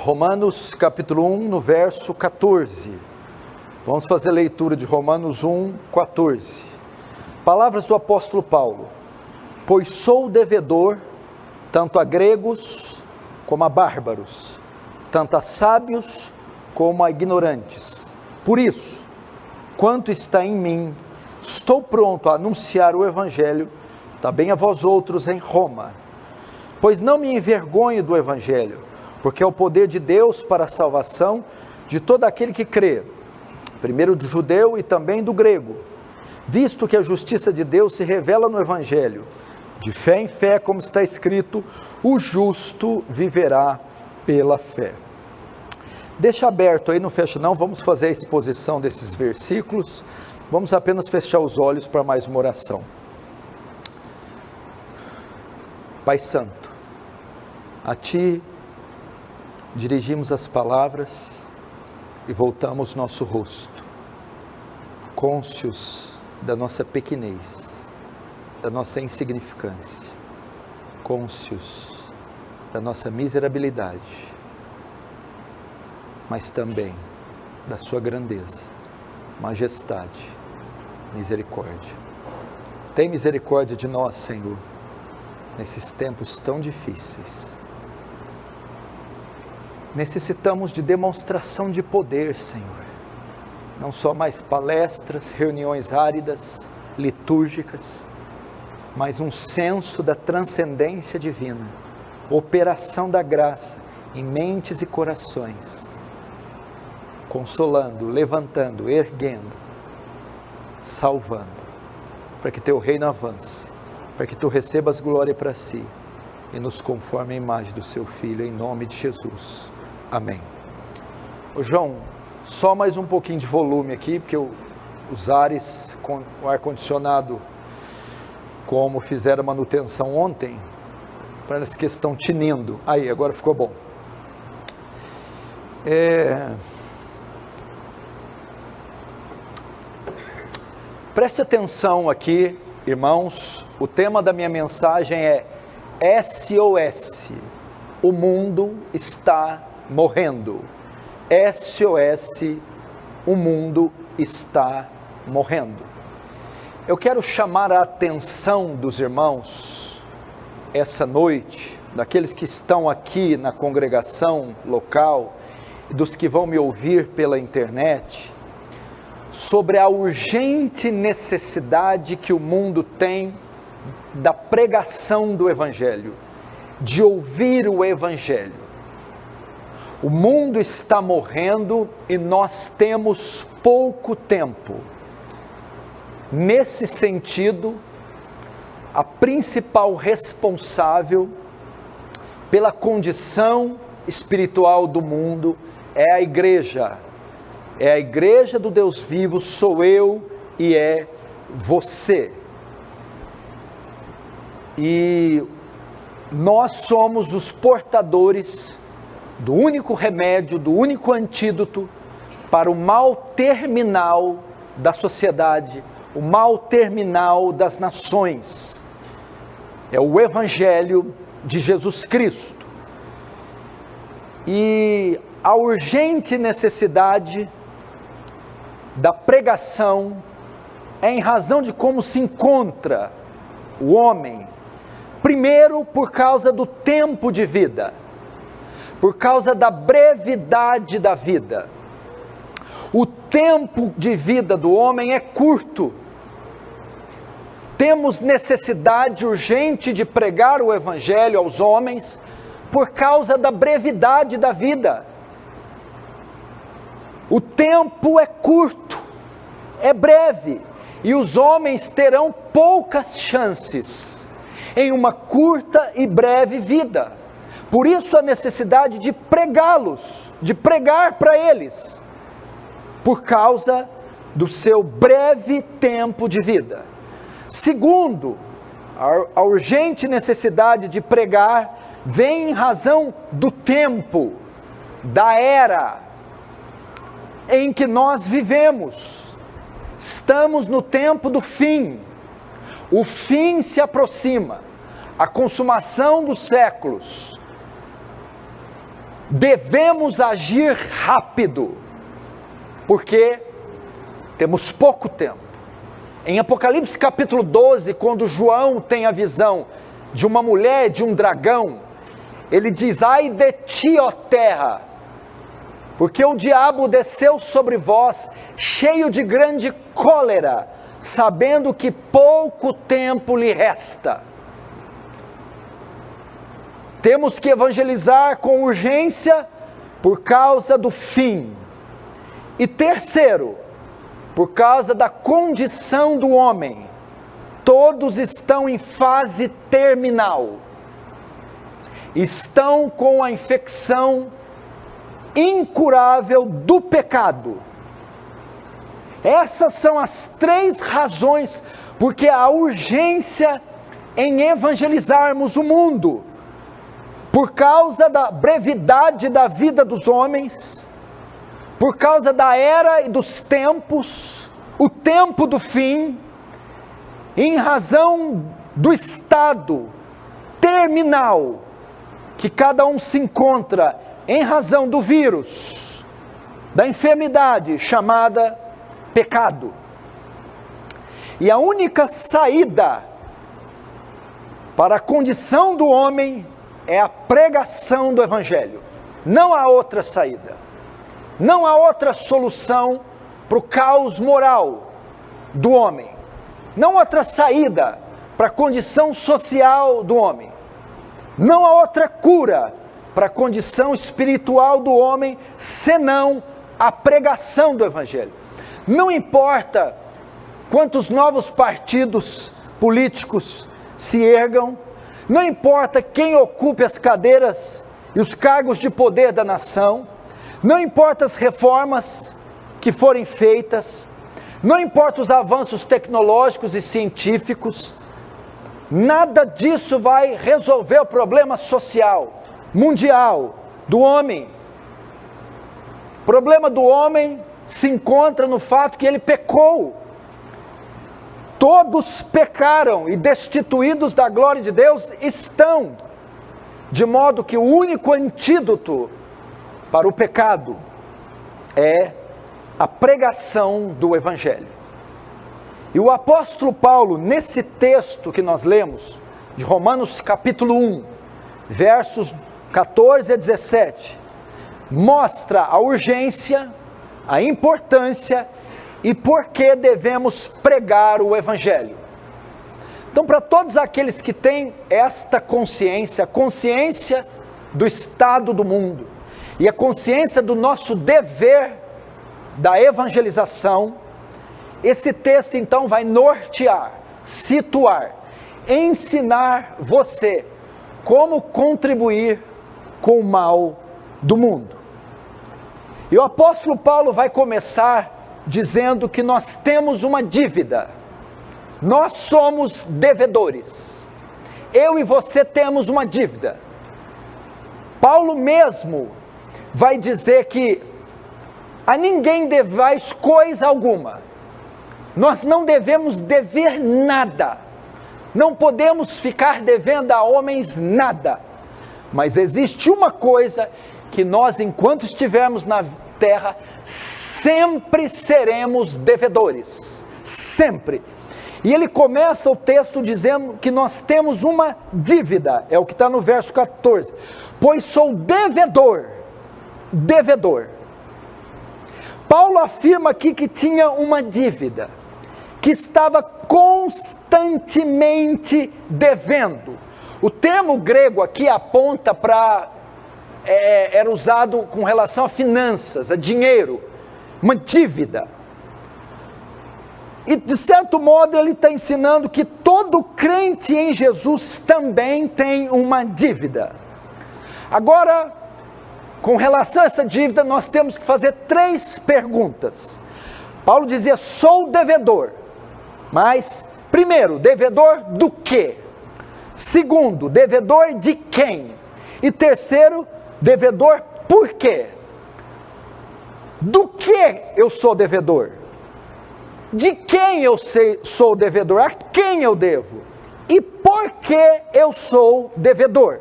Romanos capítulo 1, no verso 14. Vamos fazer a leitura de Romanos 1, 14. Palavras do apóstolo Paulo. Pois sou devedor, tanto a gregos como a bárbaros, tanto a sábios como a ignorantes. Por isso, quanto está em mim, estou pronto a anunciar o evangelho, também a vós outros em Roma. Pois não me envergonho do evangelho, porque é o poder de Deus para a salvação de todo aquele que crê, primeiro do judeu e também do grego, visto que a justiça de Deus se revela no evangelho, de fé em fé, como está escrito, o justo viverá pela fé. Deixa aberto aí, não fecha não, vamos fazer a exposição desses versículos, vamos apenas fechar os olhos para mais uma oração. Pai Santo, a Ti dirigimos as palavras e voltamos nosso rosto, cônscios da nossa pequenez, da nossa insignificância, cônscios da nossa miserabilidade, mas também da Sua grandeza, majestade, misericórdia. Tem misericórdia de nós, Senhor, nesses tempos tão difíceis. Necessitamos de demonstração de poder, Senhor, não só mais palestras, reuniões áridas, litúrgicas, mas um senso da transcendência divina, operação da graça em mentes e corações, consolando, levantando, erguendo, salvando, para que Teu reino avance, para que Tu recebas glória para Si e nos conforme a imagem do Seu Filho, em nome de Jesus. Amém. Ô João, só mais um pouquinho de volume aqui, porque os ares, com o ar-condicionado, como fizeram a manutenção ontem, parece que estão tinindo. Aí, agora ficou bom. Preste atenção aqui, irmãos, o tema da minha mensagem é SOS, o mundo está morrendo. SOS, o mundo está morrendo. Eu quero chamar a atenção dos irmãos, essa noite, daqueles que estão aqui na congregação local, dos que vão me ouvir pela internet, sobre a urgente necessidade que o mundo tem da pregação do Evangelho, de ouvir o Evangelho. O mundo está morrendo e nós temos pouco tempo. Nesse sentido, a principal responsável pela condição espiritual do mundo é a igreja. É a igreja do Deus vivo, sou eu e é você. E nós somos os portadores do único remédio, do único antídoto para o mal terminal da sociedade, o mal terminal das nações. É o Evangelho de Jesus Cristo. E a urgente necessidade da pregação é em razão de como se encontra o homem. Primeiro, por causa do tempo de vida, por causa da brevidade da vida. O tempo de vida do homem é curto. Temos necessidade urgente de pregar o Evangelho aos homens por causa da brevidade da vida. O tempo é curto, é breve, e os homens terão poucas chances em uma curta e breve vida. Por isso a necessidade de pregá-los, de pregar para eles, por causa do seu breve tempo de vida. Segundo, a urgente necessidade de pregar vem em razão do tempo, da era em que nós vivemos. Estamos no tempo do fim. O fim se aproxima, a consumação dos séculos. devemos agir rápido, porque temos pouco tempo. Em Apocalipse capítulo 12, quando João tem a visão de uma mulher, de um dragão, ele diz: ai de ti, ó terra, porque o diabo desceu sobre vós, cheio de grande cólera, sabendo que pouco tempo lhe resta. Temos que evangelizar com urgência por causa do fim. E terceiro, por causa da condição do homem. Todos estão em fase terminal. Estão com a infecção incurável do pecado. Essas são as 3 razões porque há urgência em evangelizarmos o mundo. Por causa da brevidade da vida dos homens, por causa da era e dos tempos, o tempo do fim, em razão do estado terminal que cada um se encontra, em razão do vírus, da enfermidade chamada pecado. E a única saída para a condição do homem é a pregação do Evangelho. Não há outra saída. Não há outra solução para o caos moral do homem. Não há outra saída para a condição social do homem. Não há outra cura para a condição espiritual do homem, senão a pregação do Evangelho. Não importa quantos novos partidos políticos se ergam, não importa quem ocupe as cadeiras e os cargos de poder da nação, não importa as reformas que forem feitas, não importa os avanços tecnológicos e científicos, nada disso vai resolver o problema social, mundial, do homem. O problema do homem se encontra no fato que ele pecou. Todos pecaram e destituídos da glória de Deus estão, de modo que o único antídoto para o pecado é a pregação do Evangelho. E o apóstolo Paulo, nesse texto que nós lemos, de Romanos capítulo 1, versos 14 a 17, mostra a urgência, a importância e por que devemos pregar o Evangelho. Então, para todos aqueles que têm esta consciência, a consciência do estado do mundo e a consciência do nosso dever da evangelização, esse texto então vai nortear, situar, ensinar você como contribuir com o mal do mundo. E o apóstolo Paulo vai começar dizendo que nós temos uma dívida, nós somos devedores, eu e você temos uma dívida. Paulo mesmo vai dizer que a ninguém devais coisa alguma, nós não devemos dever nada, não podemos ficar devendo a homens nada, mas existe uma coisa que nós, enquanto estivermos na terra, sempre seremos devedores, sempre. E ele começa o texto dizendo que nós temos uma dívida, é o que está no verso 14, pois sou devedor. Paulo afirma aqui que tinha uma dívida, que estava constantemente devendo. O termo grego aqui aponta para, era usado com relação a finanças, a dinheiro, uma dívida. E de certo modo ele está ensinando que todo crente em Jesus também tem uma dívida. Agora, com relação a essa dívida, nós temos que fazer 3 perguntas. Paulo dizia, sou devedor, mas, primeiro, devedor do quê? Segundo, devedor de quem? E terceiro, devedor por quê? Do que eu sou devedor? De quem eu sou devedor? A quem eu devo? E por que eu sou devedor?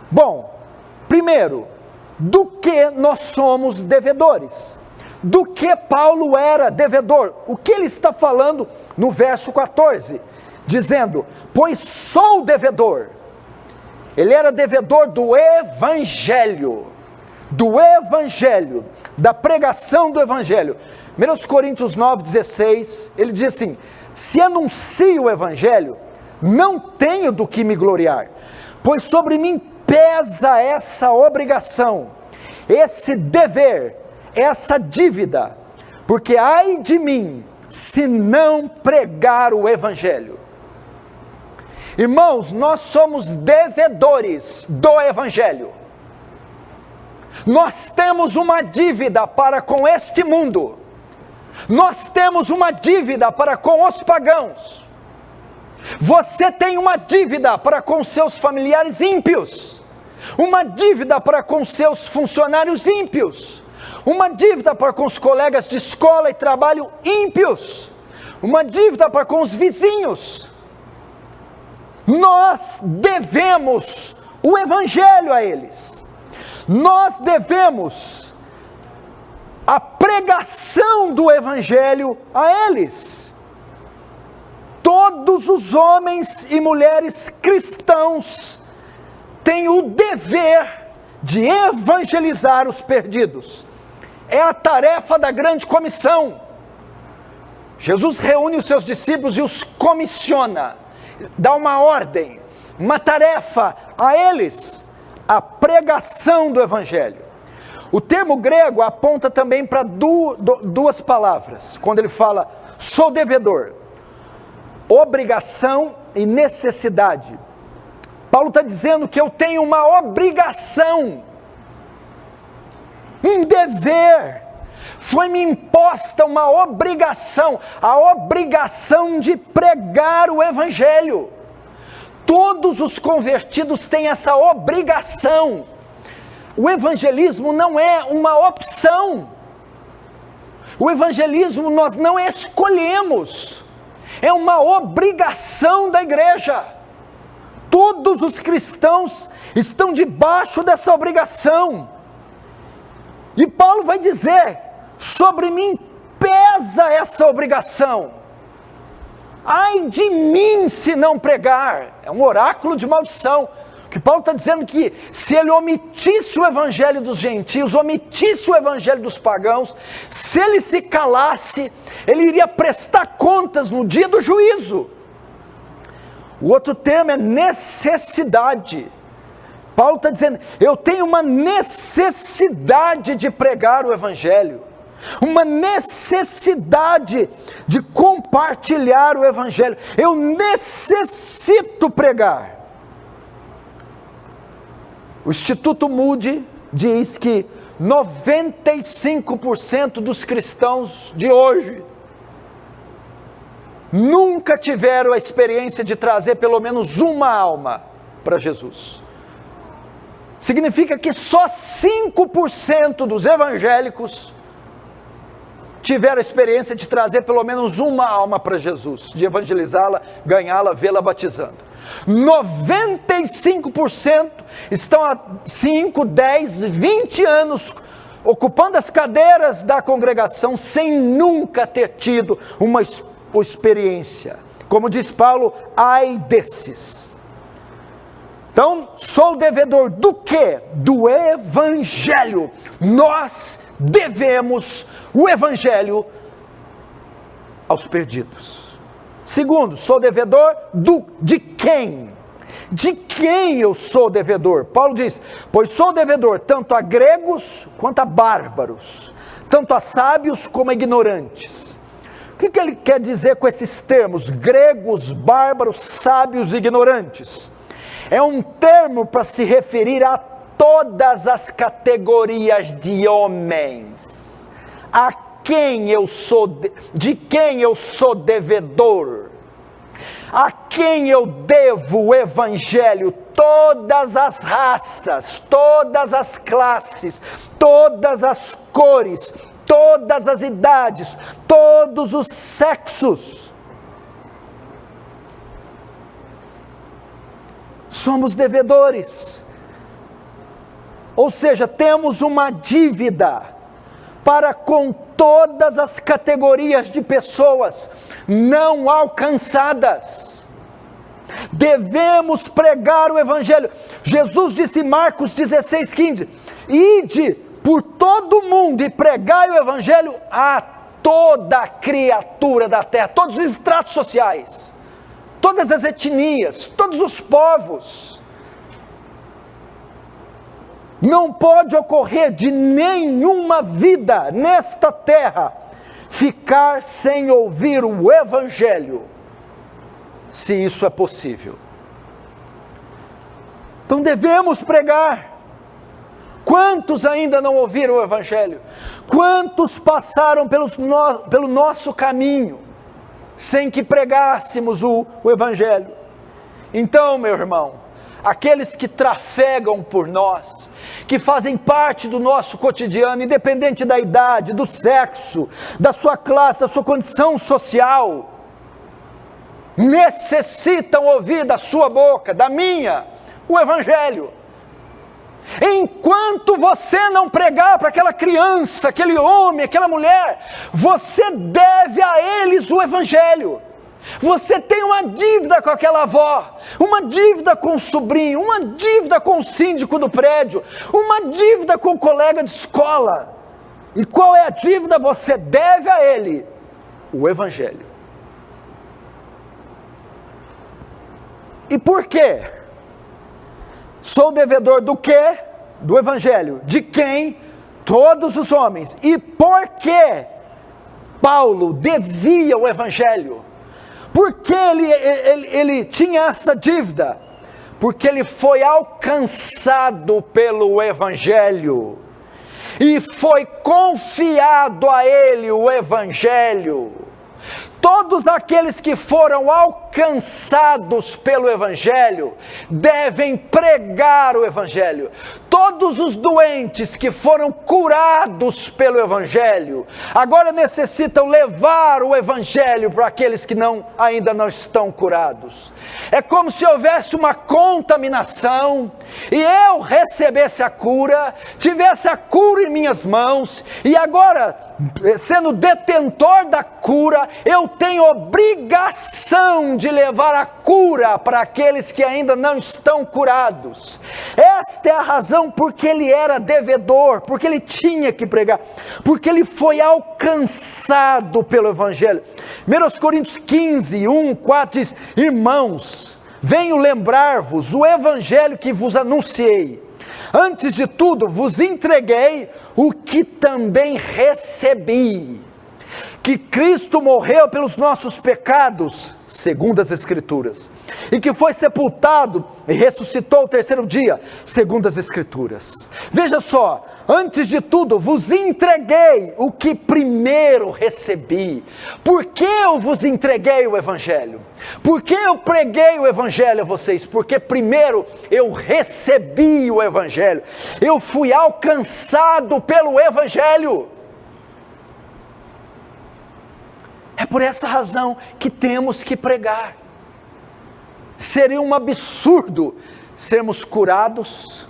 Bom, primeiro, do que nós somos devedores. Do que Paulo era devedor. O que ele está falando no verso 14? Dizendo, pois sou devedor. Ele era devedor do evangelho, da pregação do evangelho. 1 Coríntios 9,16, ele diz assim, se anuncio o evangelho, não tenho do que me gloriar, pois sobre mim pesa essa obrigação, esse dever, essa dívida, porque ai de mim, se não pregar o evangelho. Irmãos, nós somos devedores do evangelho. Nós temos uma dívida para com este mundo. Nós temos uma dívida para com os pagãos. Você tem uma dívida para com seus familiares ímpios. Uma dívida para com seus funcionários ímpios. Uma dívida para com os colegas de escola e trabalho ímpios. Uma dívida para com os vizinhos. Nós devemos o evangelho a eles. Nós devemos a pregação do evangelho a eles. Todos os homens e mulheres cristãos têm o dever de evangelizar os perdidos. É a tarefa da grande comissão. Jesus reúne os seus discípulos e os comissiona, dá uma ordem, uma tarefa a eles, a pregação do evangelho. O termo grego aponta também para duas palavras, quando ele fala, sou devedor, obrigação e necessidade. Paulo está dizendo que eu tenho uma obrigação, um dever, foi-me imposta uma obrigação, a obrigação de pregar o evangelho. Todos os convertidos têm essa obrigação. O evangelismo não é uma opção. O evangelismo nós não escolhemos. É uma obrigação da igreja. Todos os cristãos estão debaixo dessa obrigação. E Paulo vai dizer, sobre mim pesa essa obrigação. Ai de mim se não pregar. É um oráculo de maldição. Que Paulo está dizendo que se ele omitisse o evangelho dos gentios, omitisse o evangelho dos pagãos, se ele se calasse, ele iria prestar contas no dia do juízo. O outro termo é necessidade. Paulo está dizendo, eu tenho uma necessidade de pregar o evangelho, uma necessidade de compartilhar o evangelho, eu necessito pregar. O Instituto Moody diz que 95% dos cristãos de hoje nunca tiveram a experiência de trazer pelo menos uma alma para Jesus. Significa que só 5% dos evangélicos tiveram a experiência de trazer pelo menos uma alma para Jesus, de evangelizá-la, ganhá-la, vê-la batizando. 95% estão há 5, 10, 20 anos ocupando as cadeiras da congregação sem nunca ter tido uma experiência. Como diz Paulo, ai desses. Então, sou devedor do quê? Do evangelho. Nós devemos o evangelho aos perdidos. Segundo, sou devedor de quem? De quem eu sou devedor? Paulo diz, pois sou devedor tanto a gregos quanto a bárbaros, tanto a sábios como a ignorantes. O que ele quer dizer com esses termos? Gregos, bárbaros, sábios e ignorantes. É um termo para se referir a todas as categorias de homens. A quem eu sou, de quem eu sou devedor, a quem eu devo o evangelho, todas as raças, todas as classes, todas as cores, todas as idades, todos os sexos. Somos devedores. Ou seja, temos uma dívida para com todas as categorias de pessoas não alcançadas. Devemos pregar o Evangelho. Jesus disse em Marcos 16:15: ide por todo o mundo e pregai o Evangelho a toda criatura da terra, todos os estratos sociais, todas as etnias, todos os povos. Não pode ocorrer de nenhuma vida nesta terra ficar sem ouvir o Evangelho, se isso é possível. Então devemos pregar. Quantos ainda não ouviram o Evangelho? Quantos passaram pelo nosso caminho sem que pregássemos o Evangelho? Então, meu irmão, aqueles que trafegam por nós, que fazem parte do nosso cotidiano, independente da idade, do sexo, da sua classe, da sua condição social, necessitam ouvir da sua boca, da minha, o Evangelho. Enquanto você não pregar para aquela criança, aquele homem, aquela mulher, você deve a eles o Evangelho. Você tem uma dívida com aquela avó, uma dívida com o sobrinho, uma dívida com o síndico do prédio, uma dívida com o colega de escola. E qual é a dívida? Você deve a ele o Evangelho. E por quê? Sou devedor do quê? Do Evangelho. De quem? Todos os homens. E por que Paulo devia o Evangelho? Por que ele tinha essa dívida? Porque ele foi alcançado pelo Evangelho, e foi confiado a ele o Evangelho. Todos aqueles que foram alcançados pelo Evangelho devem pregar o Evangelho. Todos os doentes que foram curados pelo Evangelho agora necessitam levar o Evangelho para aqueles que ainda não estão curados. É como se houvesse uma contaminação e eu recebesse a cura, tivesse a cura em minhas mãos, e agora, sendo detentor da cura, eu tenho obrigação de levar a cura para aqueles que ainda não estão curados. Esta é a razão porque ele era devedor, porque ele tinha que pregar, porque ele foi alcançado pelo Evangelho. 1 Coríntios 15, 1, 4 diz: irmãos, venho lembrar-vos o Evangelho que vos anunciei. Antes de tudo, vos entreguei o que também recebi, que Cristo morreu pelos nossos pecados, segundo as Escrituras, e que foi sepultado e ressuscitou ao terceiro dia, segundo as Escrituras. Veja só, antes de tudo, vos entreguei o que primeiro recebi. Por que eu vos entreguei o Evangelho? Por que eu preguei o Evangelho a vocês? Porque primeiro eu recebi o Evangelho, eu fui alcançado pelo Evangelho. É por essa razão que temos que pregar. Seria um absurdo sermos curados,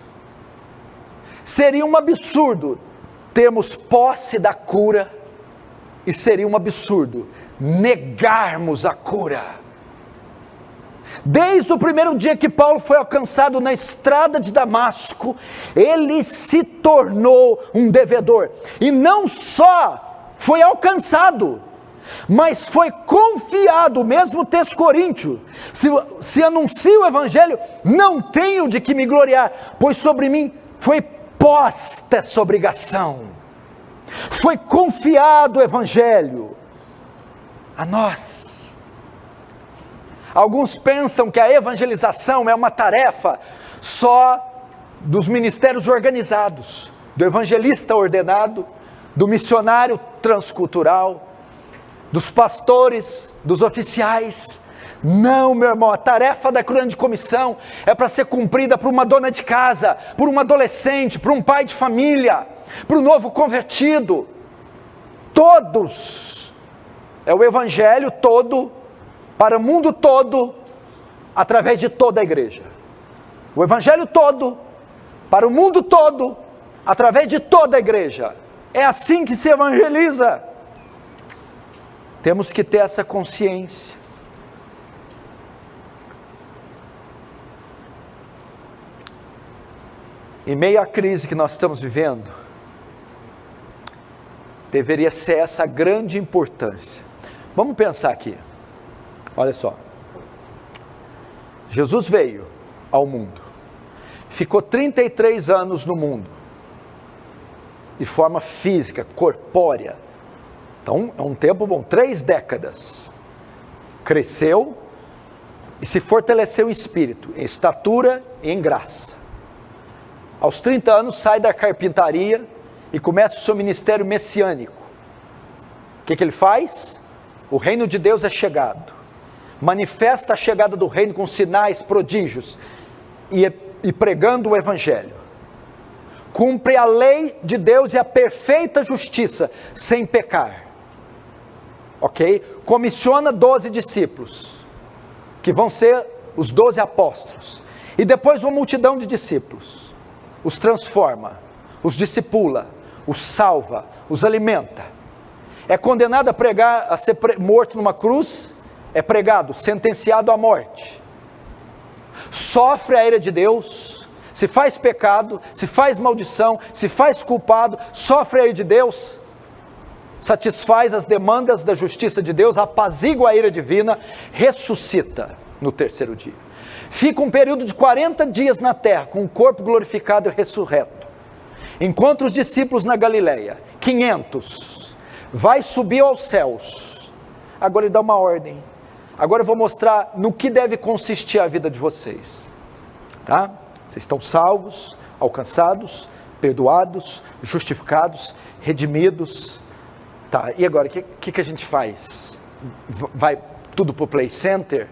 seria um absurdo termos posse da cura, e seria um absurdo negarmos a cura. Desde o primeiro dia que Paulo foi alcançado na estrada de Damasco, ele se tornou um devedor, e não só foi alcançado, mas foi confiado. O mesmo texto coríntios, se anuncio o Evangelho, não tenho de que me gloriar, pois sobre mim foi posta essa obrigação, foi confiado o Evangelho a nós. Alguns pensam que a evangelização é uma tarefa só dos ministérios organizados, do evangelista ordenado, do missionário transcultural, dos pastores, dos oficiais. Não, meu irmão, a tarefa da grande comissão é para ser cumprida por uma dona de casa, por um adolescente, por um pai de família, por um novo convertido. Todos, é o Evangelho todo, para o mundo todo, através de toda a igreja. O Evangelho todo, para o mundo todo, através de toda a igreja. É assim que se evangeliza. Temos que ter essa consciência. Em meio à crise que nós estamos vivendo, deveria ser essa a grande importância. Vamos pensar aqui. Olha só. Jesus veio ao mundo. Ficou 33 anos no mundo. De forma física, corpórea. Então, é um tempo bom. 3 décadas. Cresceu e se fortaleceu em espírito, em estatura e em graça. Aos 30 anos sai da carpintaria e começa o seu ministério messiânico. O que ele faz? O reino de Deus é chegado. Manifesta a chegada do reino com sinais, prodígios e pregando o evangelho. Cumpre a lei de Deus e a perfeita justiça, sem pecar. Ok? Comissiona 12 discípulos, que vão ser os 12 apóstolos. E depois uma multidão de discípulos. Os transforma, os discipula, os salva, os alimenta. É condenado a pregar, a ser morto numa cruz, é pregado, sentenciado à morte. Sofre a ira de Deus, se faz pecado, se faz maldição, se faz culpado, sofre a ira de Deus, satisfaz as demandas da justiça de Deus, apazigua a ira divina, ressuscita no 3º dia. Fica um período de 40 dias na terra, com o corpo glorificado e ressurreto. Encontra os discípulos na Galileia, 500, vai subir aos céus. Agora ele dá uma ordem. Agora eu vou mostrar no que deve consistir a vida de vocês. Tá? Vocês estão salvos, alcançados, perdoados, justificados, redimidos. Tá, e agora, o que a gente faz? Vai tudo para o Play Center?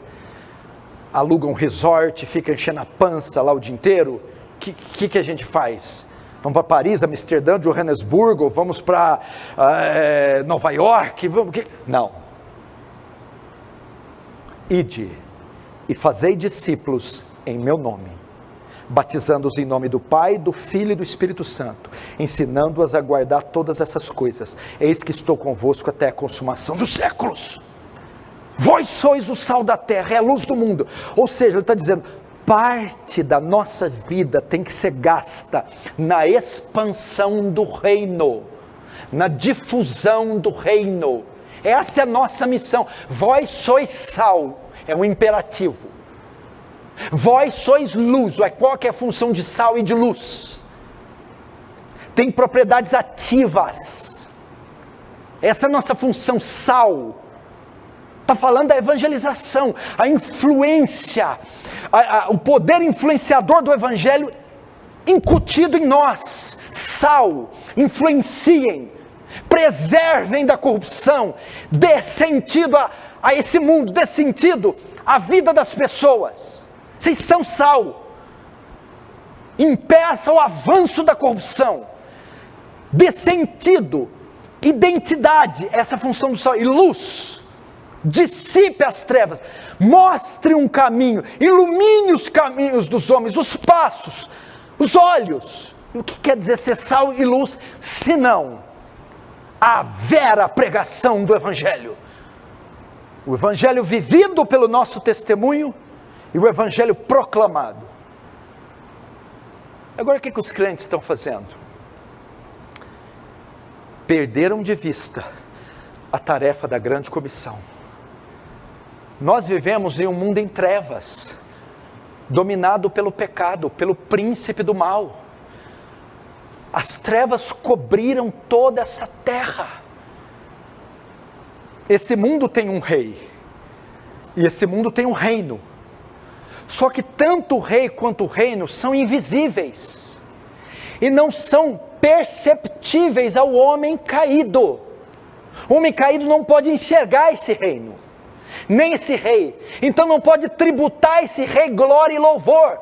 Aluga um resort, fica enchendo a pança lá o dia inteiro? O que a gente faz? Vamos para Paris, Amsterdã, Johannesburgo, vamos para Nova York? Não. Ide e fazei discípulos em meu nome, batizando-os em nome do Pai, do Filho e do Espírito Santo, ensinando-os a guardar todas essas coisas. Eis que estou convosco até a consumação dos séculos. Vós sois o sal da terra, é a luz do mundo. Ou seja, ele está dizendo, parte da nossa vida tem que ser gasta na expansão do reino, na difusão do reino. Essa é a nossa missão. Vós sois sal, é um imperativo. Vós sois luz, qual que é a função de sal e de luz? Tem propriedades ativas. Essa é a nossa função, sal. Está falando da evangelização, a influência, o poder influenciador do evangelho incutido em nós. Sal, influenciem, preservem da corrupção, dê sentido a esse mundo, dê sentido à vida das pessoas. Vocês são sal, impeça o avanço da corrupção, dê sentido, identidade, essa função do sal, e luz. Dissipe as trevas, mostre um caminho, ilumine os caminhos dos homens, os passos, os olhos. E o que quer dizer ser sal e luz, senão a vera pregação do evangelho? O evangelho vivido pelo nosso testemunho e o evangelho proclamado. Agora o que os crentes estão fazendo? Perderam de vista a tarefa da grande comissão. Nós vivemos em um mundo em trevas, dominado pelo pecado, pelo príncipe do mal. As trevas cobriram toda essa terra. Esse mundo tem um rei, e esse mundo tem um reino. Só que tanto o rei quanto o reino são invisíveis, e não são perceptíveis ao homem caído. O homem caído não pode enxergar esse reino, nem esse rei, então não pode tributar esse rei glória e louvor,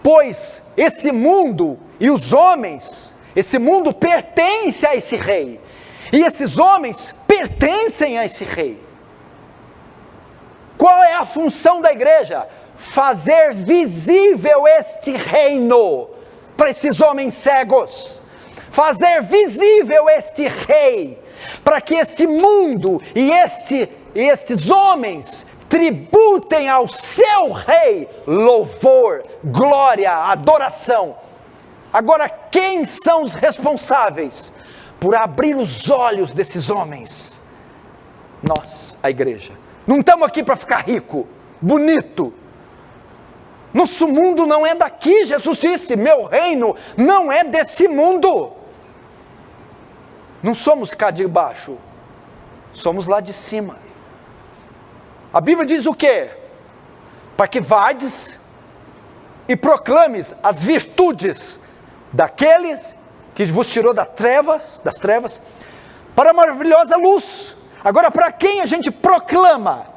pois esse mundo e os homens, esse mundo pertence a esse rei, e esses homens pertencem a esse rei. Qual é a função da igreja? fazer visível este reino para esses homens cegos, fazer visível este rei, para que este mundo e estes homens tributem ao seu rei louvor, glória, adoração. Agora, quem são os responsáveis por abrir os olhos desses homens? Nós, a igreja. Não estamos aqui para ficar rico, bonito. Nosso mundo não é daqui, Jesus disse, meu reino não é desse mundo. Não somos cá de baixo, somos lá de cima. A Bíblia diz o quê? Para que vades e proclames as virtudes daqueles que vos tirou das trevas, para a maravilhosa luz. Agora, para quem a gente proclama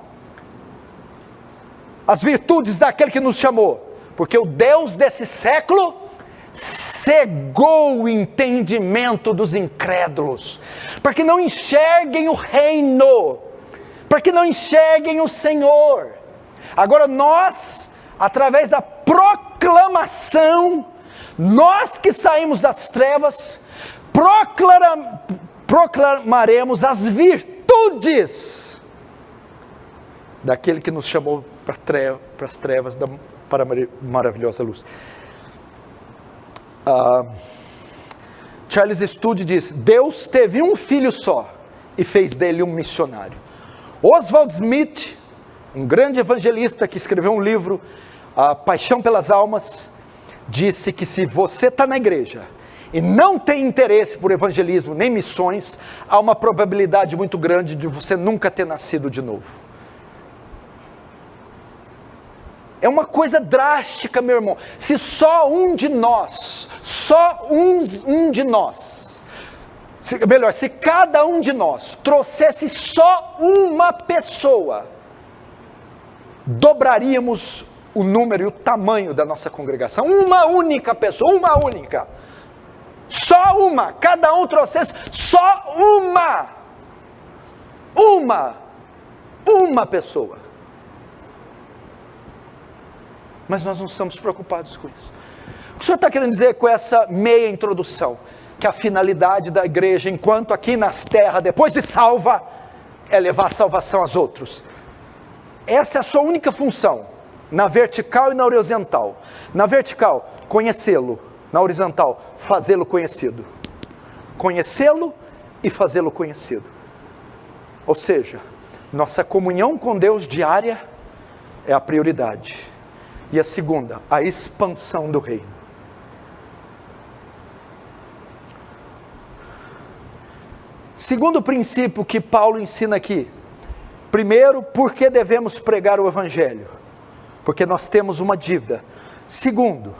as virtudes daquele que nos chamou? Porque o Deus desse século cegou o entendimento dos incrédulos, para que não enxerguem o reino, para que não enxerguem o Senhor. Agora nós, através da proclamação, nós que saímos das trevas, proclamaremos as virtudes daquele que nos chamou para as trevas, para a maravilhosa luz. Charles Studi diz: Deus teve um filho só e fez dele um missionário. Oswald Smith, um grande evangelista que escreveu um livro, A Paixão pelas Almas, disse que se você está na igreja e não tem interesse por evangelismo nem missões, há uma probabilidade muito grande de você nunca ter nascido de novo. É uma coisa drástica, meu irmão. Se só um de nós, se cada um de nós trouxesse só uma pessoa, dobraríamos o número e o tamanho da nossa congregação. Uma única pessoa, só uma, cada um trouxesse só uma pessoa. Mas nós não estamos preocupados com isso. O que o senhor está querendo dizer com essa meia introdução? Que a finalidade da igreja, enquanto aqui nas terras, depois de salva, é levar a salvação aos outros. Essa é a sua única função, na vertical e na horizontal. Na vertical, conhecê-lo. Na horizontal, fazê-lo conhecido. Conhecê-lo e fazê-lo conhecido. Ou seja, nossa comunhão com Deus diária é a prioridade. E a segunda, a expansão do reino. Segundo princípio que Paulo ensina aqui. Primeiro, por que devemos pregar o evangelho? Porque nós temos uma dívida. Segundo,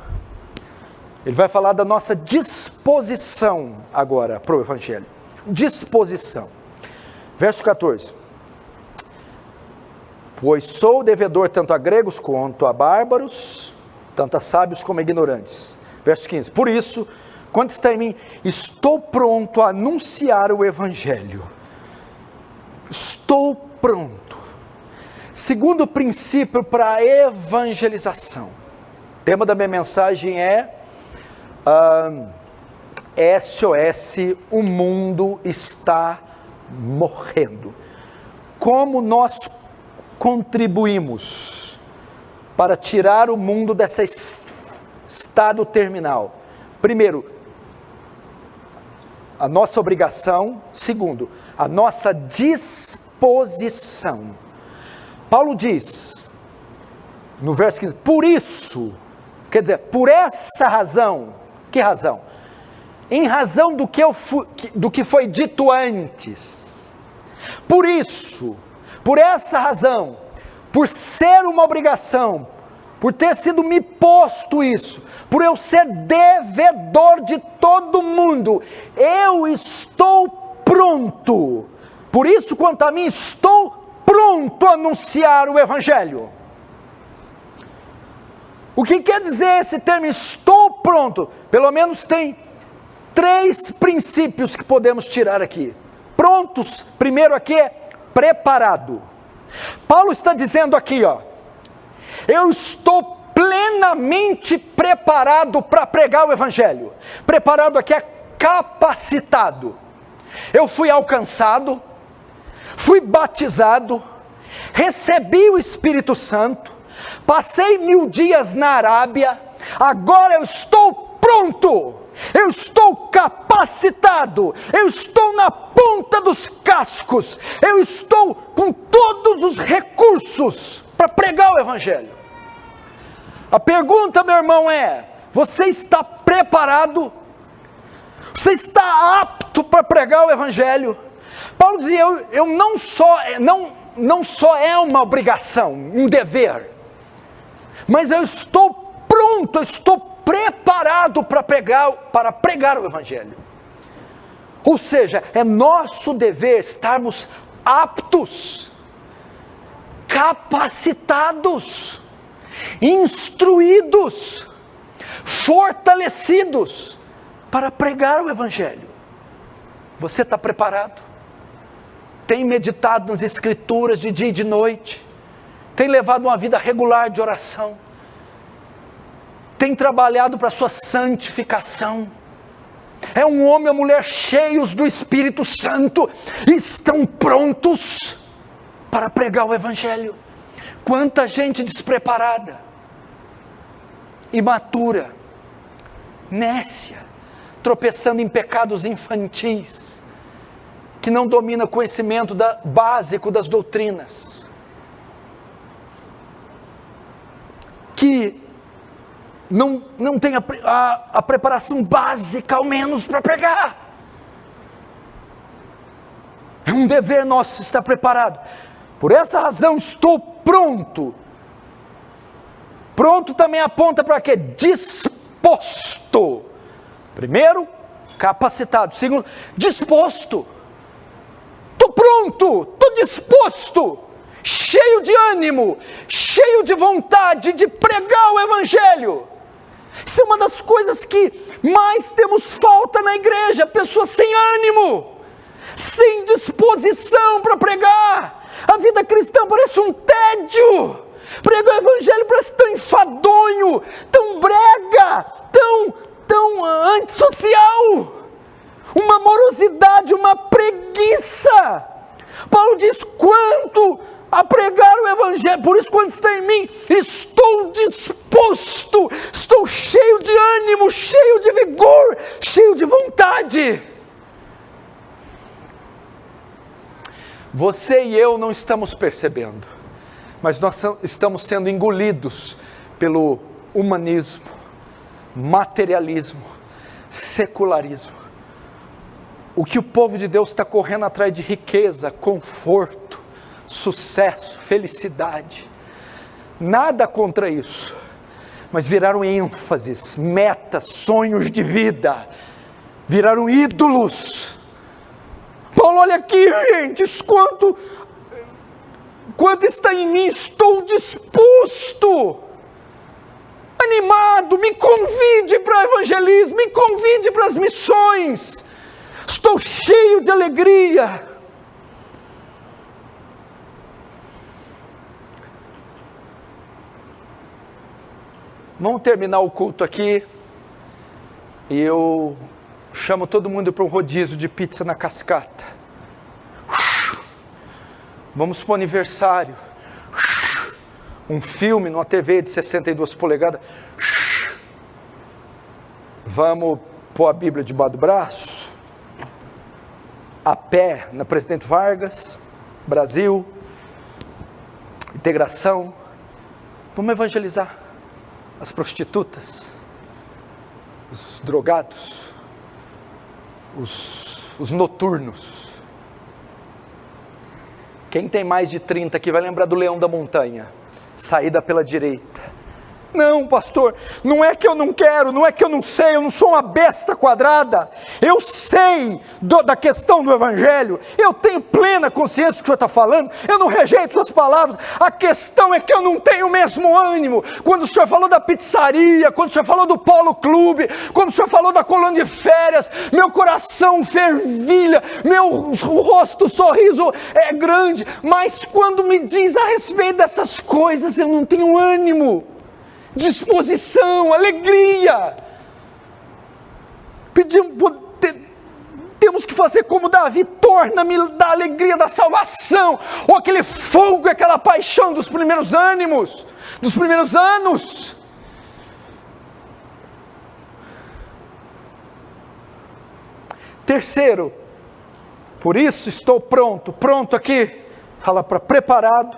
ele vai falar da nossa disposição agora para o evangelho. Disposição. Verso 14. Pois sou devedor tanto a gregos quanto a bárbaros, tanto a sábios como a ignorantes. Verso 15. Por isso, quanto está em mim, estou pronto a anunciar o evangelho. Estou pronto. Segundo princípio para a evangelização. O tema da minha mensagem é SOS, o mundo está morrendo. Como nós contribuímos para tirar o mundo desse estado terminal? Primeiro, a nossa obrigação. Segundo, a nossa disposição. Paulo diz, no verso 15, por isso, quer dizer, por essa razão. Que razão? Em razão do que foi dito antes. Por isso, por essa razão, por ser uma obrigação, por ter sido me posto isso, por eu ser devedor de todo mundo, eu estou pronto. Por isso, quanto a mim, estou pronto a anunciar o evangelho. O que quer dizer esse termo, estou pronto? Pelo menos tem 3 princípios que podemos tirar aqui. Prontos, primeiro aqui é preparado. Paulo está dizendo aqui, eu estou plenamente preparado para pregar o Evangelho. Preparado aqui é capacitado. Eu fui alcançado, fui batizado, recebi o Espírito Santo, passei 1000 dias na Arábia, agora eu estou pronto, eu estou capacitado, eu estou na ponta dos cascos, eu estou com todos os recursos para pregar o Evangelho. A pergunta, meu irmão, é: você está preparado? Você está apto para pregar o Evangelho? Paulo dizia, eu não só é uma obrigação, um dever, mas eu estou pronto, eu estou preparado para pregar o Evangelho. Ou seja, é nosso dever estarmos aptos, capacitados, instruídos, fortalecidos para pregar o Evangelho. Você está preparado? Tem meditado nas Escrituras de dia e de noite? Tem levado uma vida regular de oração? Tem trabalhado para a sua santificação? É um homem ou mulher cheios do Espírito Santo e estão prontos para pregar o Evangelho? Quanta gente despreparada, imatura, nécia, tropeçando em pecados infantis, que não domina o conhecimento básico das doutrinas, que não tem a preparação básica, ao menos, para pregar. É um dever nosso estar preparado. Por essa razão estou pronto. Pronto também aponta para quê? Disposto. Primeiro, capacitado. Segundo, disposto. Estou pronto, estou disposto, cheio de ânimo, cheio de vontade de pregar o Evangelho. Isso é uma das coisas que mais temos falta na igreja: pessoas sem ânimo, sem disposição para pregar. A vida cristã parece um tédio. Pregar o Evangelho parece tão enfadonho, tão brega, tão antissocial, uma morosidade, uma preguiça. Paulo diz: quanto a pregar o Evangelho, por isso quando está em mim, estou disposto, estou cheio de ânimo, cheio de vigor, cheio de vontade. Você e eu não estamos percebendo, mas nós estamos sendo engolidos pelo humanismo, materialismo, secularismo. O que o povo de Deus está correndo atrás de riqueza, conforto, sucesso, felicidade, nada contra isso, mas viraram ênfases, metas, sonhos de vida, viraram ídolos. Paulo, olha aqui, gente, quanto está em mim, estou disposto, animado, me convide para o evangelismo, me convide para as missões, estou cheio de alegria. Vamos terminar o culto aqui, e eu chamo todo mundo para um rodízio de pizza na Cascata. Vamos para o aniversário, um filme numa TV de 62 polegadas, vamos pôr a Bíblia debaixo do braço, a pé na Presidente Vargas, Brasil, integração, vamos evangelizar as prostitutas, os drogados, os noturnos. Quem tem mais de 30 aqui vai lembrar do Leão da Montanha, saída pela direita, Não, pastor, não é que eu não quero, não é que eu não sei, eu não sou uma besta quadrada, eu sei da questão do Evangelho, eu tenho plena consciência do que o senhor está falando, eu não rejeito suas palavras, a questão é que eu não tenho o mesmo ânimo. Quando o senhor falou da pizzaria, quando o senhor falou do polo clube, quando o senhor falou da colônia de férias, meu coração fervilha, meu rosto, sorriso é grande, mas quando me diz a respeito dessas coisas, eu não tenho ânimo, disposição, alegria. Temos que fazer como Davi: torna-me da alegria da salvação, ou aquele fogo, aquela paixão dos primeiros ânimos, dos primeiros anos. Terceiro, por isso estou pronto aqui, fala para preparado,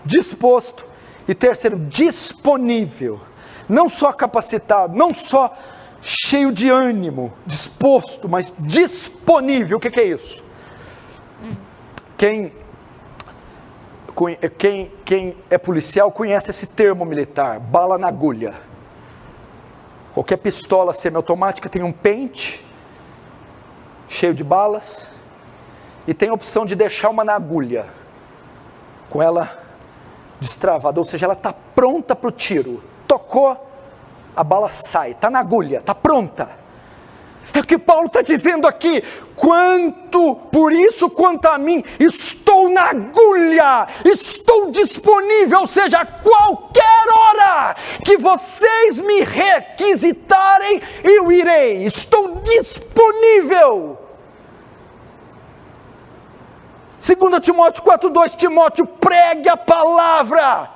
disposto. E terceiro, disponível, não só capacitado, não só cheio de ânimo, disposto, mas disponível. O que é isso? Quem é policial conhece esse termo militar: bala na agulha. Qualquer pistola semiautomática tem um pente cheio de balas e tem a opção de deixar uma na agulha, com ela destravada, ou seja, ela está pronta para o tiro. Tocou, a bala sai, está na agulha, está pronta. É o que Paulo está dizendo aqui: por isso quanto a mim, estou na agulha, estou disponível, ou seja, a qualquer hora que vocês me requisitarem, eu irei, estou disponível. 2 Timóteo 4,2, Timóteo, pregue a palavra,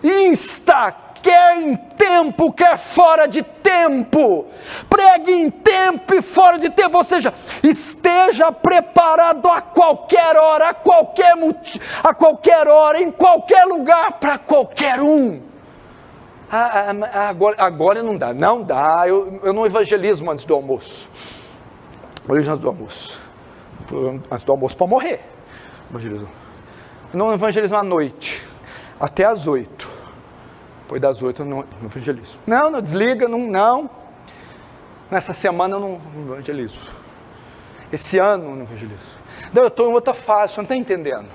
insta, quer em tempo, quer fora de tempo, pregue em tempo e fora de tempo, ou seja, esteja preparado a qualquer hora, a qualquer hora, em qualquer lugar, para qualquer um. Agora não dá, eu não evangelizo antes do almoço, antes do almoço para morrer, não evangelismo à noite, até às 8, depois das 8 eu não evangelizo, não desliga, não, nessa semana eu não evangelizo, esse ano eu não evangelizo, não, eu estou em outra fase, você não está entendendo,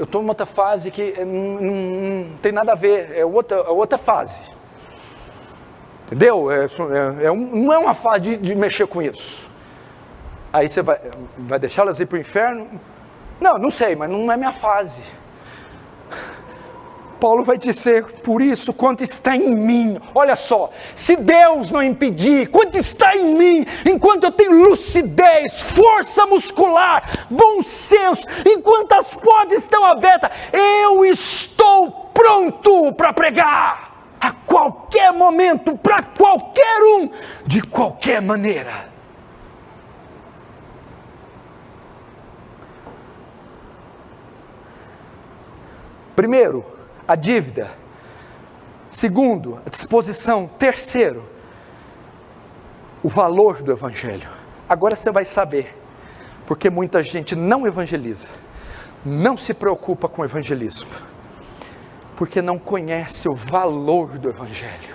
eu estou em outra fase que não tem nada a ver, é outra fase, entendeu? Não é uma fase de mexer com isso. Aí você vai deixá-las ir para o inferno? Não sei, mas não é minha fase. Paulo vai dizer: por isso, quanto está em mim, olha só, se Deus não impedir, quanto está em mim, enquanto eu tenho lucidez, força muscular, bom senso, enquanto as portas estão abertas, eu estou pronto para pregar, a qualquer momento, para qualquer um, de qualquer maneira. Primeiro, a dívida. Segundo, a disposição. Terceiro, o valor do Evangelho. Agora você vai saber porque muita gente não evangeliza, não se preocupa com o evangelismo, porque não conhece o valor do Evangelho,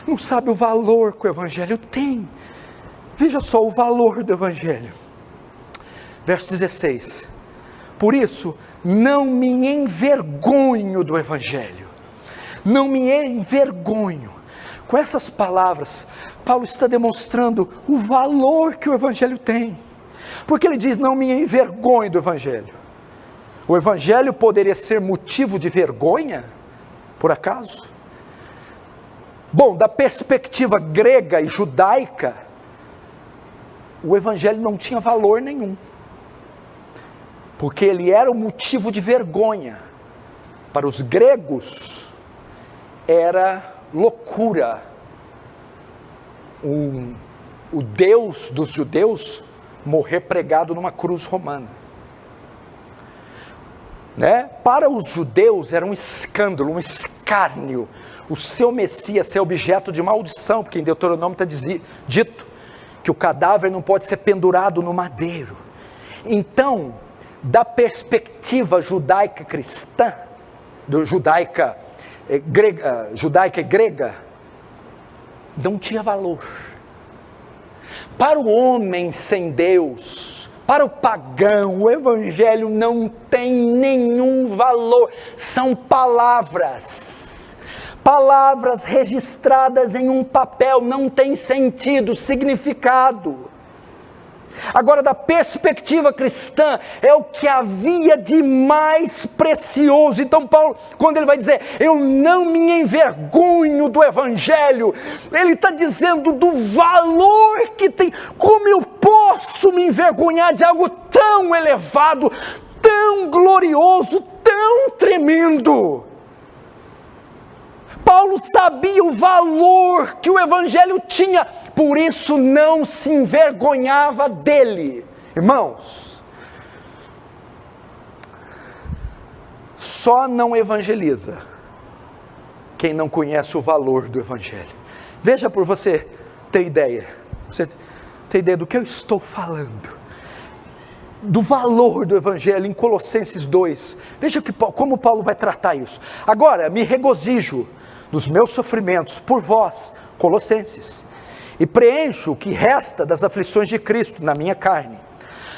não sabe o valor que o Evangelho tem. Veja só o valor do Evangelho. Verso 16: por isso, não me envergonho do Evangelho, não me envergonho. Com essas palavras, Paulo está demonstrando o valor que o Evangelho tem, porque ele diz: não me envergonho do Evangelho. O Evangelho poderia ser motivo de vergonha, por acaso? Bom, da perspectiva grega e judaica, o Evangelho não tinha valor nenhum, porque ele era o motivo de vergonha. Para os gregos, era loucura o Deus dos judeus morrer pregado numa cruz romana, né? Para os judeus era um escândalo, um escárnio, o seu Messias ser objeto de maldição, porque em Deuteronômio está dito que o cadáver não pode ser pendurado no madeiro. Então, da perspectiva judaica cristã, judaica judaica e grega, não tinha valor. Para o homem sem Deus, para o pagão, o evangelho não tem nenhum valor. São palavras registradas em um papel, não tem sentido, significado. Agora, da perspectiva cristã, é o que havia de mais precioso. Então Paulo, quando ele vai dizer, eu não me envergonho do evangelho, ele está dizendo do valor que tem. Como eu posso me envergonhar de algo tão elevado, tão glorioso, tão tremendo? Paulo sabia o valor que o evangelho tinha, por isso não se envergonhava dele. Irmãos, só não evangeliza quem não conhece o valor do evangelho. Veja, por você ter ideia, do que eu estou falando, do valor do evangelho em Colossenses 2, veja como Paulo vai tratar isso. Agora, me regozijo dos meus sofrimentos por vós, Colossenses, e preencho o que resta das aflições de Cristo na minha carne,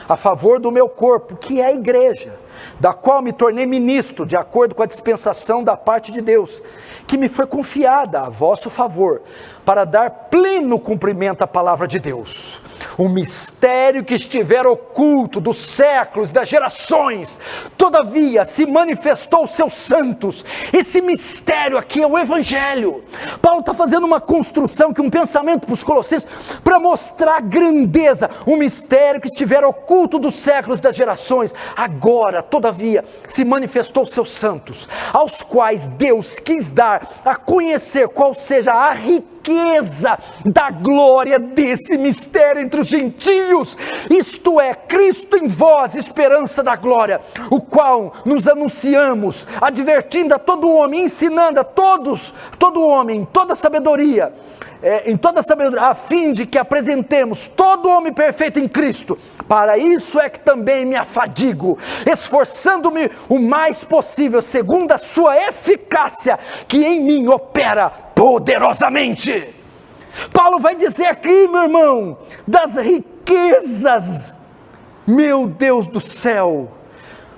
a favor do meu corpo, que é a igreja, da qual me tornei ministro, de acordo com a dispensação da parte de Deus, que me foi confiada a vosso favor, para dar pleno cumprimento à palavra de Deus, um mistério que estiver oculto dos séculos, das gerações, todavia se manifestou aos seus santos. Esse mistério aqui é o evangelho. Paulo está fazendo uma construção, um pensamento para os colossenses, para mostrar a grandeza, um mistério que estiver oculto dos séculos, das gerações, agora, todavia, se manifestou aos seus santos, aos quais Deus quis dar a conhecer qual seja a riqueza da glória desse mistério entre os gentios, isto é, Cristo em vós, esperança da glória, o qual nos anunciamos, advertindo a todo homem, ensinando a todo homem, em toda sabedoria, a fim de que apresentemos todo homem perfeito em Cristo. Para isso é que também me afadigo, esforçando-me o mais possível, segundo a sua eficácia, que em mim opera poderosamente. Paulo vai dizer aqui, meu irmão, das riquezas, meu Deus do céu,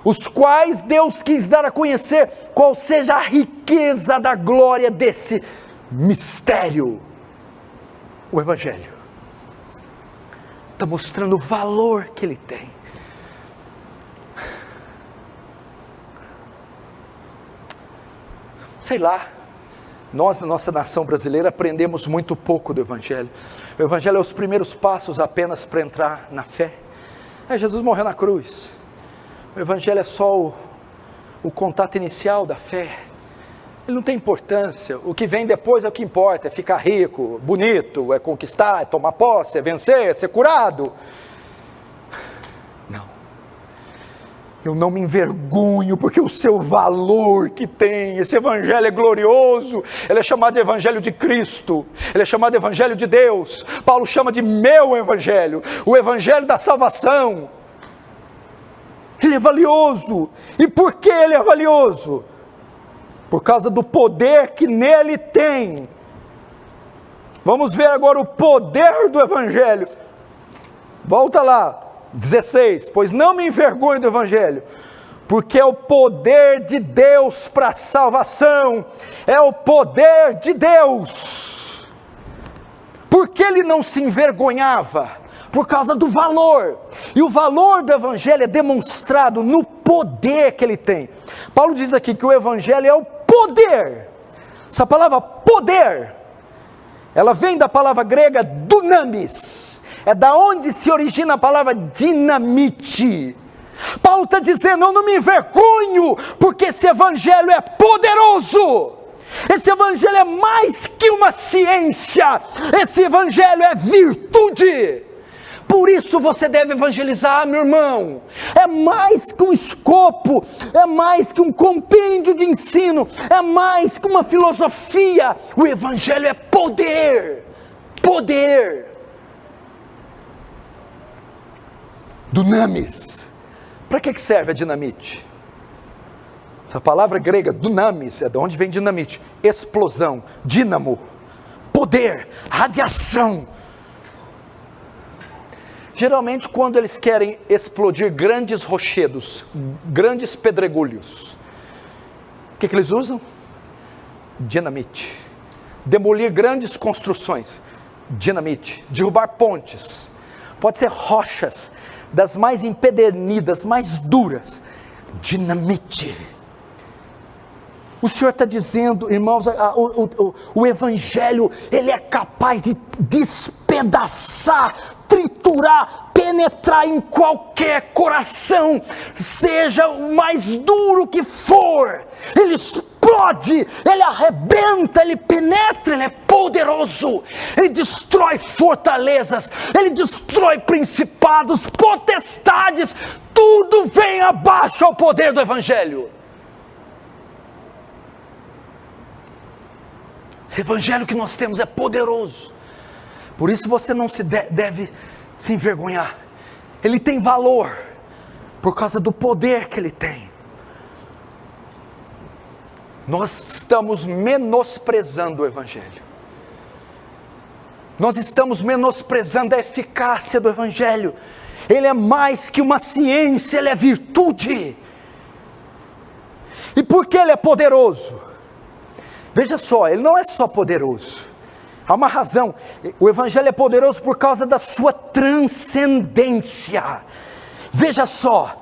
os quais Deus quis dar a conhecer qual seja a riqueza da glória desse mistério. O evangelho está mostrando o valor que ele tem. Sei lá, nós na nossa nação brasileira aprendemos muito pouco do evangelho. O evangelho é os primeiros passos apenas para entrar na fé. Jesus morreu na cruz. O evangelho é só o contato inicial da fé. Ele não tem importância, o que vem depois é o que importa, é ficar rico, bonito, é conquistar, é tomar posse, é vencer, é ser curado. Não, eu não me envergonho, porque o seu valor que tem, esse evangelho é glorioso, ele é chamado de evangelho de Cristo, ele é chamado de evangelho de Deus. Paulo chama de meu evangelho, o evangelho da salvação. Ele é valioso, e por que ele é valioso? Por causa do poder que nele tem. Vamos ver agora o poder do evangelho. Volta lá, 16. Pois não me envergonho do evangelho, porque é o poder de Deus para a salvação. É o poder de Deus. Por que ele não se envergonhava? Por causa do valor, e o valor do evangelho é demonstrado no poder que ele tem. Paulo diz aqui que o evangelho é o poder. Essa palavra poder, ela vem da palavra grega dunamis, é da onde se origina a palavra dinamite. Paulo está dizendo, eu não me envergonho, porque esse evangelho é poderoso. Esse evangelho é mais que uma ciência, esse evangelho é virtude. Por isso você deve evangelizar, meu irmão. É mais que um escopo, é mais que um compêndio de ensino, é mais que uma filosofia. O evangelho é poder, poder. Dunamis. Para que serve a dinamite? Essa palavra grega, dunamis, é de onde vem dinamite, explosão, dínamo, poder, radiação. Geralmente quando eles querem explodir grandes rochedos, grandes pedregulhos, o que eles usam? Dinamite. Demolir grandes construções, dinamite. Derrubar pontes, pode ser rochas, das mais empedernidas, mais duras, dinamite. O Senhor está dizendo, irmãos, o Evangelho, ele é capaz de despedaçar, triturar, penetrar em qualquer coração, seja o mais duro que for, ele explode, ele arrebenta, ele penetra, ele é poderoso, ele destrói fortalezas, ele destrói principados, potestades, tudo vem abaixo ao poder do Evangelho. Esse Evangelho que nós temos é poderoso, por isso você não deve se envergonhar, ele tem valor, por causa do poder que ele tem. Nós estamos menosprezando o Evangelho, nós estamos menosprezando a eficácia do Evangelho. Ele é mais que uma ciência, ele é virtude. E por que ele é poderoso? Veja só, ele não é só poderoso, há uma razão. O Evangelho é poderoso por causa da sua transcendência. Veja só,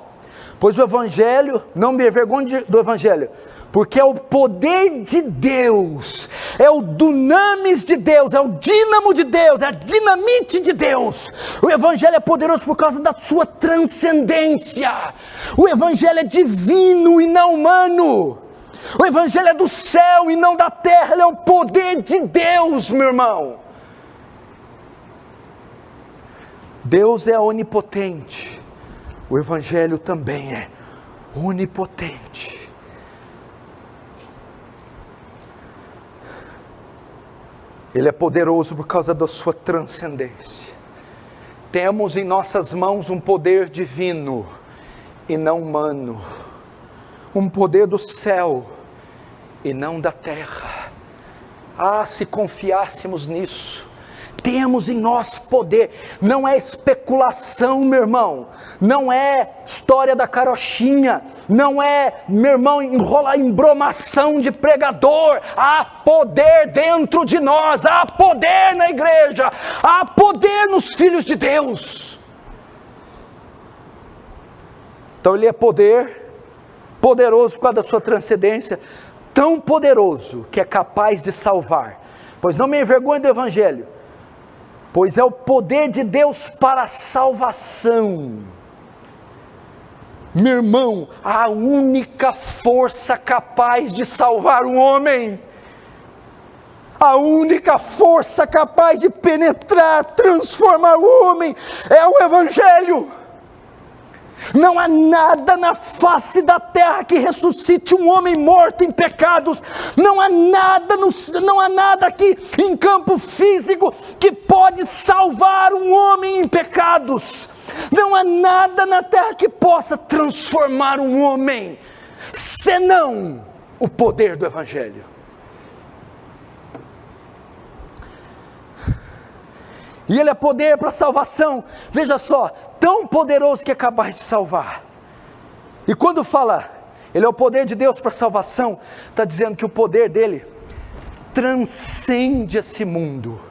pois o Evangelho, não me envergonhe do Evangelho, porque é o poder de Deus, é o dunamis de Deus, é o dínamo de Deus, é a dinamite de Deus. O Evangelho é poderoso por causa da sua transcendência. O Evangelho é divino e não humano. O Evangelho é do céu e não da terra, ele é o poder de Deus, meu irmão. Deus é onipotente, o Evangelho também é onipotente. Ele é poderoso por causa da sua transcendência. Temos em nossas mãos um poder divino e não humano, um poder do céu e não da terra. Ah, se confiássemos nisso. Temos em nós poder, não é especulação, meu irmão, não é história da carochinha, não é, meu irmão, embromação de pregador. Há poder dentro de nós, há poder na igreja, há poder nos filhos de Deus. Então ele é poderoso por causa da sua transcendência, tão poderoso que é capaz de salvar. Pois não me envergonhe do Evangelho, pois é o poder de Deus para a salvação. Meu irmão, a única força capaz de salvar um homem, a única força capaz de penetrar, transformar o homem, é o Evangelho. Não há nada na face da terra que ressuscite um homem morto em pecados. Não há nada aqui em campo físico que pode salvar um homem em pecados. Não há nada na terra que possa transformar um homem, senão o poder do Evangelho. E ele é poder para salvação. Veja só, tão poderoso que é capaz de salvar. E quando fala, ele é o poder de Deus para salvação, está dizendo que o poder dele transcende esse mundo.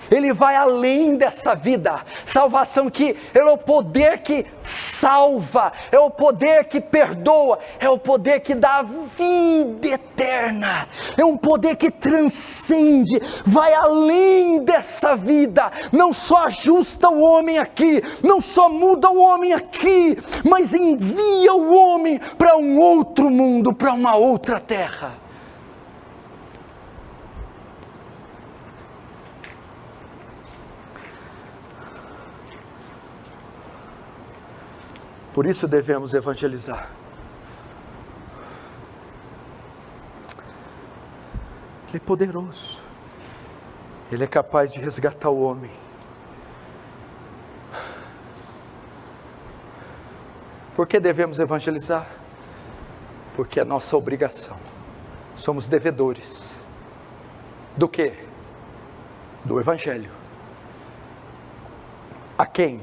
Ele vai além dessa vida. Salvação que ele é o poder que salva, é o poder que perdoa, é o poder que dá vida eterna, é um poder que transcende, vai além dessa vida, não só ajusta o homem aqui, não só muda o homem aqui, mas envia o homem para um outro mundo, para uma outra terra. Por isso devemos evangelizar. Ele é poderoso. Ele é capaz de resgatar o homem. Por que devemos evangelizar? Porque é nossa obrigação. Somos devedores. Do quê? Do Evangelho. A quem?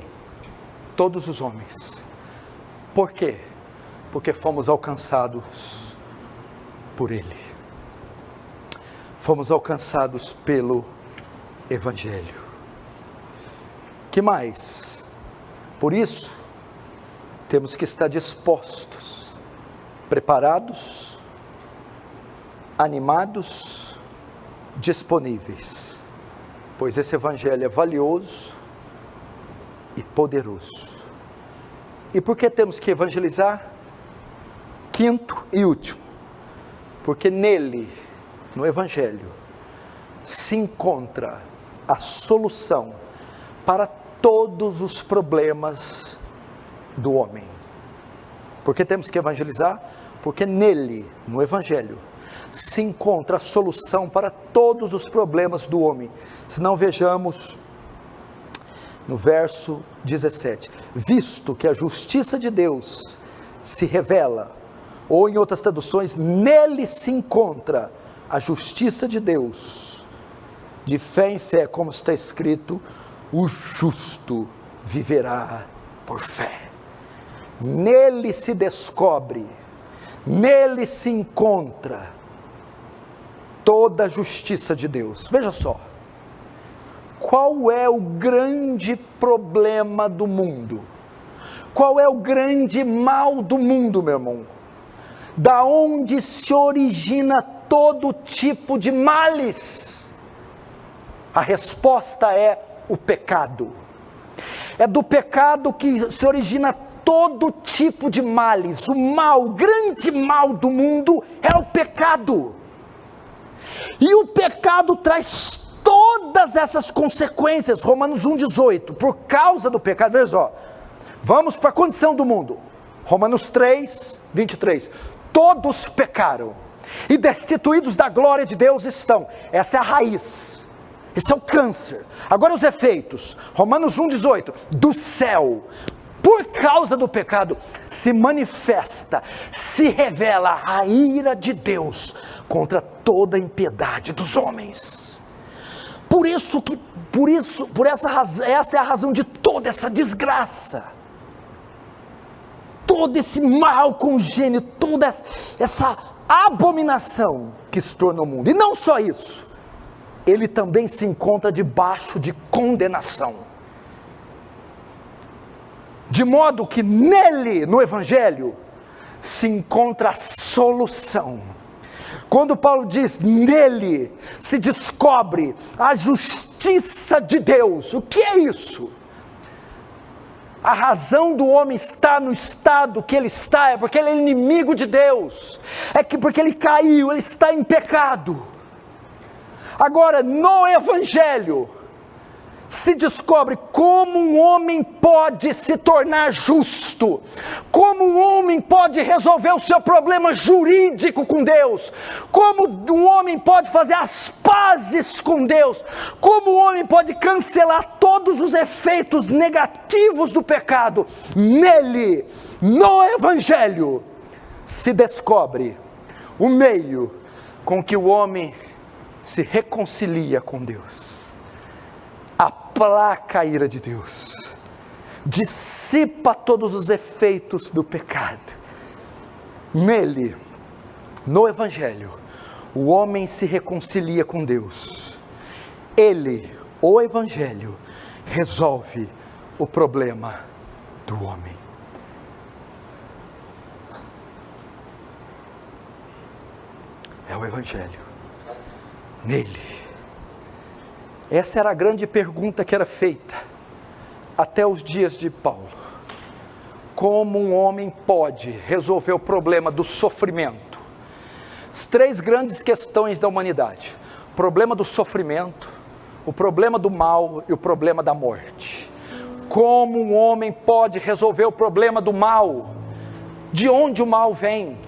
Todos os homens. Por quê? Porque fomos alcançados por Ele. Fomos alcançados pelo Evangelho. Que mais? Por isso, temos que estar dispostos, preparados, animados, disponíveis, pois esse Evangelho é valioso e poderoso. E por que temos que evangelizar? Quinto e último, porque nele, no Evangelho, se encontra a solução para todos os problemas do homem. Por que temos que evangelizar? Porque nele, no Evangelho, se encontra a solução para todos os problemas do homem. Se não, vejamos no verso 17: visto que a justiça de Deus se revela, ou em outras traduções, nele se encontra a justiça de Deus, de fé em fé, como está escrito, o justo viverá por fé. Nele se descobre, nele se encontra toda a justiça de Deus. Veja só, qual é o grande problema do mundo? Qual é o grande mal do mundo, meu irmão? Da onde se origina todo tipo de males? A resposta é o pecado. É do pecado que se origina todo tipo de males. O mal, o grande mal do mundo é o pecado. E o pecado traz todas essas consequências. Romanos 1,18, por causa do pecado. Veja só, vamos para a condição do mundo. Romanos 3:23, todos pecaram e destituídos da glória de Deus estão. Essa é a raiz, esse é o câncer. Agora os efeitos. Romanos 1,18, do céu, por causa do pecado, se manifesta, se revela a ira de Deus contra toda a impiedade dos homens. Essa é a razão de toda essa desgraça, todo esse mal congênito, toda essa abominação que se torna o mundo. E não só isso, ele também se encontra debaixo de condenação. De modo que nele, no Evangelho, se encontra a solução. Quando Paulo diz nele, se descobre a justiça de Deus. O que é isso? A razão do homem estar no estado que ele está é porque ele é inimigo de Deus. Porque ele caiu, ele está em pecado. Agora, no Evangelho, se descobre como um homem pode se tornar justo, como um homem pode resolver o seu problema jurídico com Deus, como um homem pode fazer as pazes com Deus, como um homem pode cancelar todos os efeitos negativos do pecado. Nele, no Evangelho, se descobre o meio com que o homem se reconcilia com Deus. Aplaca a ira de Deus, dissipa todos os efeitos do pecado. Nele, no Evangelho, o homem se reconcilia com Deus. Ele, o Evangelho, resolve o problema do homem. É o Evangelho. Nele. Essa era a grande pergunta que era feita até os dias de Paulo. Como um homem pode resolver o problema do sofrimento? As três grandes questões da humanidade: o problema do sofrimento, o problema do mal e o problema da morte. Como um homem pode resolver o problema do mal? De onde o mal vem?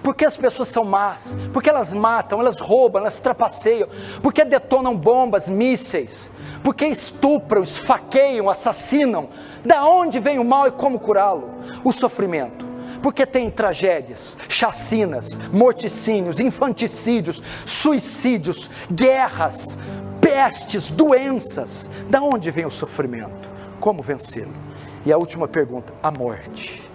Porque as pessoas são más, porque elas matam, elas roubam, elas trapaceiam, porque detonam bombas, mísseis, porque estupram, esfaqueiam, assassinam. Da onde vem o mal e como curá-lo? O sofrimento. Porque tem tragédias, chacinas, morticínios, infanticídios, suicídios, guerras, pestes, doenças. Da onde vem o sofrimento? Como vencê-lo? E a última pergunta, a morte.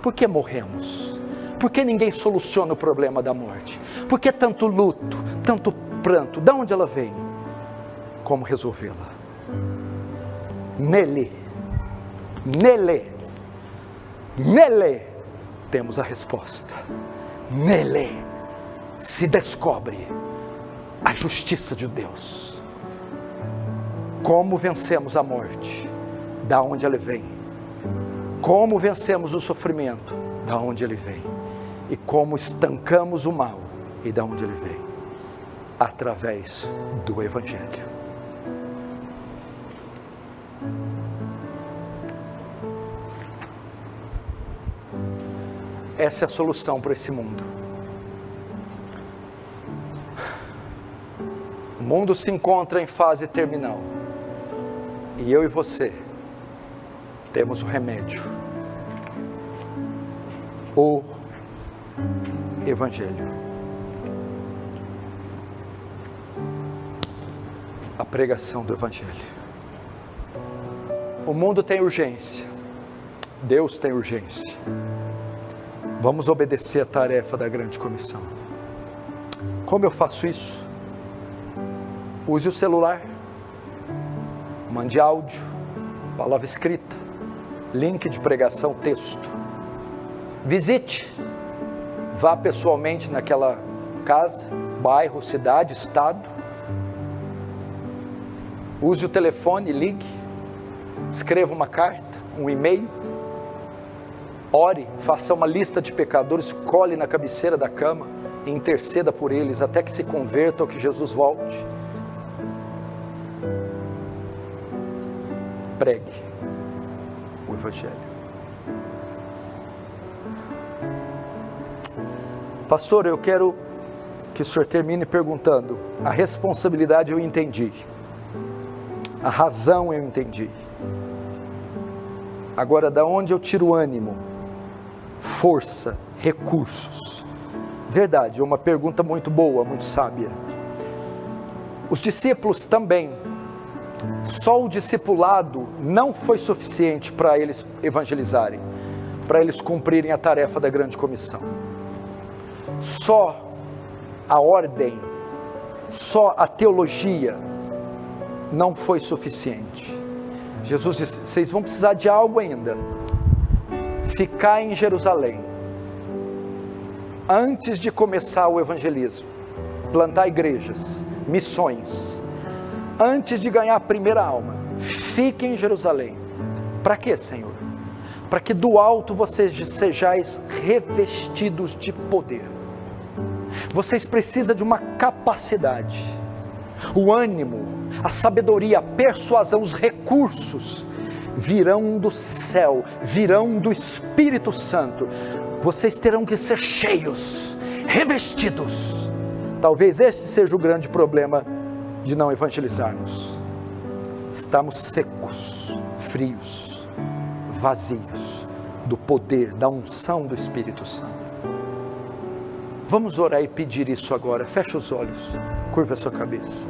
Por que morremos? Por que ninguém soluciona o problema da morte? Por que tanto luto, tanto pranto? Da onde ela vem? Como resolvê-la? Nele temos a resposta. Nele se descobre a justiça de Deus. Como vencemos a morte? Da onde ela vem? Como vencemos o sofrimento? Da onde ele vem? E como estancamos o mal? E da onde ele vem? Através do Evangelho. Essa é a solução para esse mundo. O mundo se encontra em fase terminal. E eu e você temos o remédio. O Evangelho. A pregação do Evangelho. O mundo tem urgência. Deus tem urgência. Vamos obedecer a tarefa da grande comissão. Como eu faço isso? Use o celular. Mande áudio, palavra escrita, link de pregação, texto. Visite. Vá pessoalmente naquela casa, bairro, cidade, estado. Use o telefone, ligue. Escreva uma carta, um e-mail. Ore, faça uma lista de pecadores, cole na cabeceira da cama e interceda por eles até que se convertam ou que Jesus volte. Pregue o Evangelho. Pastor, eu quero que o senhor termine perguntando. A responsabilidade eu entendi. A razão eu entendi. Agora, da onde eu tiro ânimo? Força, recursos. Verdade, é uma pergunta muito boa, muito sábia. Os discípulos também. Só o discipulado não foi suficiente para eles evangelizarem, para eles cumprirem a tarefa da grande comissão. Só a ordem, só a teologia não foi suficiente. Jesus disse, vocês vão precisar de algo ainda. Ficar em Jerusalém, antes de começar o evangelismo, plantar igrejas, missões, antes de ganhar a primeira alma, fique em Jerusalém. Para quê, Senhor? Para que do alto vocês sejais revestidos de poder. Vocês precisam de uma capacidade, o ânimo, a sabedoria, a persuasão, os recursos virão do céu, virão do Espírito Santo. Vocês terão que ser cheios, revestidos. Talvez esse seja o grande problema de não evangelizarmos. Estamos secos, frios, vazios do poder, da unção do Espírito Santo. Vamos orar e pedir isso agora. Feche os olhos, curva a sua cabeça.